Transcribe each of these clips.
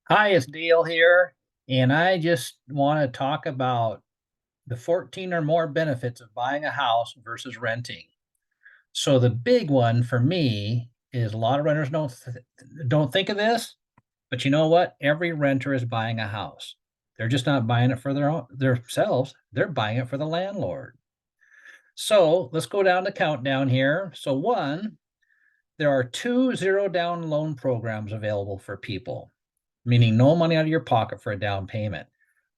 Hi, it's Dale here, and I just want to talk about the 14 or more benefits of buying a house versus renting. So the big one for me is a lot of renters don't think of this, but you know what? Every renter is buying a house. They're just not buying it for themselves. They're buying it for the landlord. So let's go down the countdown here. So one, there are two zero down loan programs available for people, meaning no money out of your pocket for a down payment.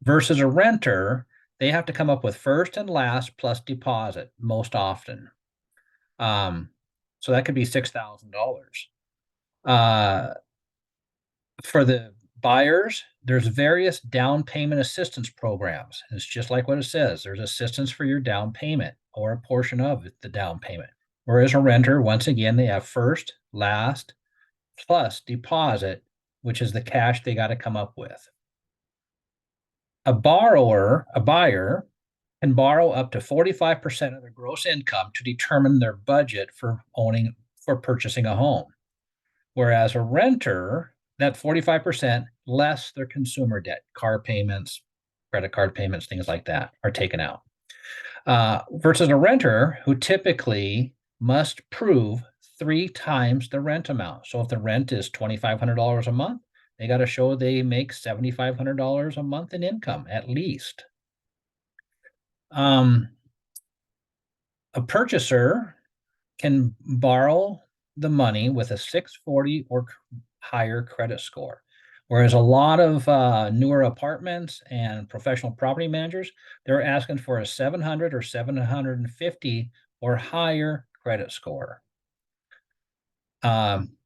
Versus a renter, they have to come up with first and last plus deposit most often. Um, so that could be $6,000. Uh, for the buyers, there's various down payment assistance programs. It's just like what it says. There's assistance for your down payment or a portion of the down payment. Whereas a renter, once again, they have first, last, plus deposit, which is the cash they got to come up with. A buyer, can borrow up to 45% of their gross income to determine their budget for purchasing a home. Whereas a renter, that 45% less their consumer debt, car payments, credit card payments, things like that are taken out. Versus a renter who typically must prove 3 times the rent amount. So if the rent is $2,500 a month, they got to show they make $7,500 a month in income at least. Um, a purchaser can borrow the money with a 640 or higher credit score. Whereas a lot of newer apartments and professional property managers, they're asking for a 700 or 750 or higher credit score. Um,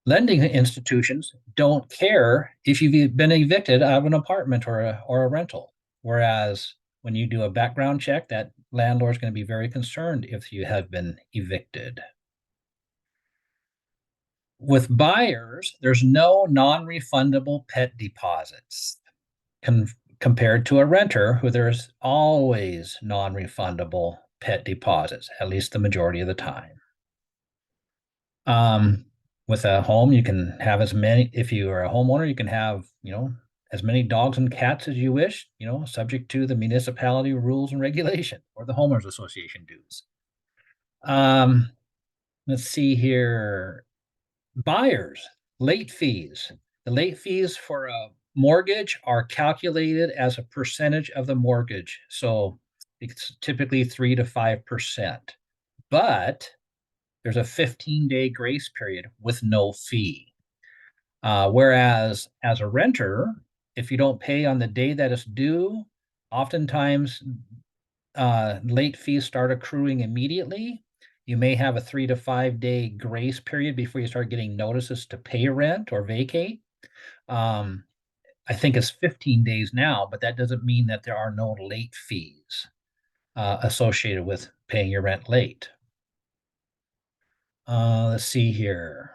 Lending institutions don't care if you've been evicted out of an apartment or a rental. Whereas when you do a background check, that landlord's going to be very concerned if you have been evicted. With buyers, there's no non-refundable pet deposits compared to a renter who there's always non-refundable pet deposits, at least the majority of the time. Um, with a home, you can have as many, if you are a homeowner, you can have, as many dogs and cats as you wish, subject to the municipality rules and regulation or the homeowners association dues. Um, let's see here. Buyers, late fees. The late fees for a mortgage are calculated as a percentage of the mortgage. So it's typically 3 to 5%. But there's a 15-day grace period with no fee. Whereas as a renter, if you don't pay on the day that it's due, oftentimes late fees start accruing immediately. You may have a 3 to 5 day grace period before you start getting notices to pay rent or vacate. Um, I think it's 15 days now, but that doesn't mean that there are no late fees associated with paying your rent late. Let's see here.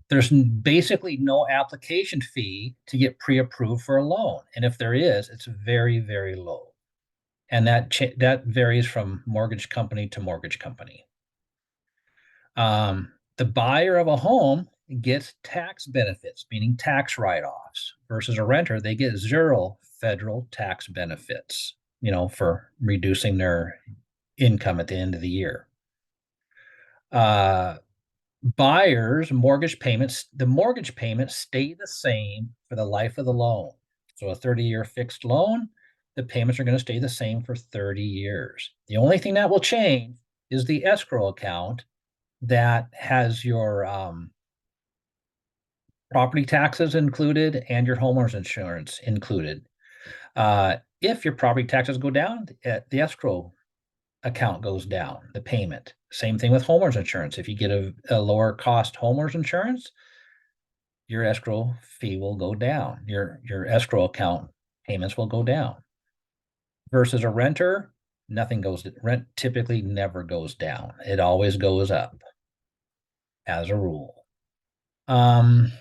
There's basically no application fee to get pre-approved for a loan. And if there is, it's very, very low. And that varies from mortgage company to mortgage company. The buyer of a home gets tax benefits, meaning tax write-offs, versus a renter, they get zero federal tax benefits, for reducing their income at the end of the year. Buyers the mortgage payments stay the same for the life of the loan. So a 30-year fixed loan, the payments are going to stay the same for 30 years. The only thing that will change is the escrow account that has your property taxes included and your homeowner's insurance included. If your property taxes go down, the escrow account goes down, the payment. Same thing with homeowners insurance. If you get a lower cost homeowners insurance, your escrow fee will go down. Your escrow account payments will go down. Versus a renter, rent typically never goes down. It always goes up as a rule. The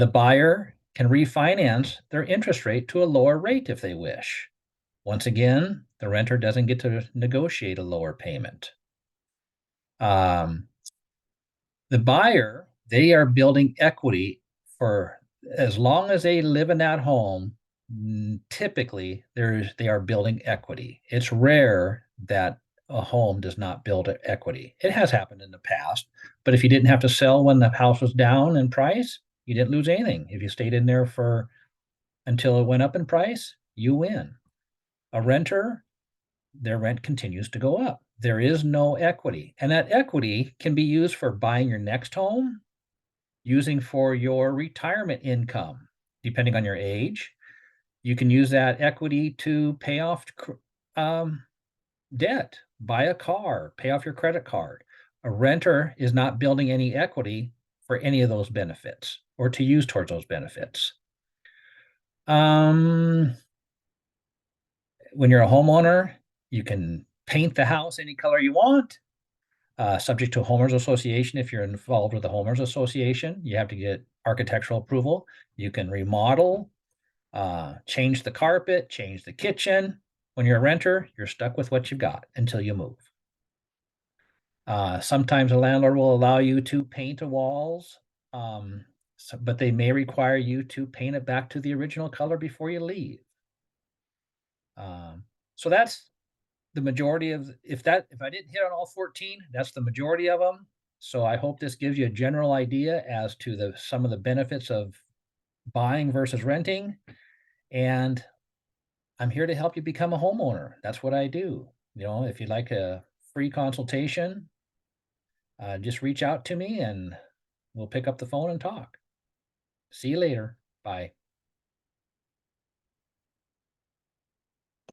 buyer can refinance their interest rate to a lower rate if they wish. Once again, the renter doesn't get to negotiate a lower payment. The buyer, they are building equity for as long as they live in that home, typically they are building equity. It's rare that a home does not build equity. It has happened in the past, but if you didn't have to sell when the house was down in price, you didn't lose anything. If you stayed in there for until it went up in price, you win. A renter, their rent continues to go up. There is no equity, and that equity can be used for buying your next home, using for your retirement income, depending on your age. You can use that equity to pay off um, debt, buy a car, pay off your credit card. A renter is not building any equity for any of those benefits or to use towards those benefits. When you're a homeowner, you can paint the house any color you want, subject to a homeowners association. If you're involved with a homeowners association, you have to get architectural approval. You can remodel, change the carpet, change the kitchen. When you're a renter, you're stuck with what you've got until you move. Sometimes a landlord will allow you to paint the walls, but they may require you to paint it back to the original color before you leave. So that's the majority of if I didn't hit on all 14, that's the majority of them. So I hope this gives you a general idea as to some of the benefits of buying versus renting. And I'm here to help you become a homeowner. That's what I do. If you'd like a free consultation, just reach out to me and we'll pick up the phone and talk. See you later. Bye.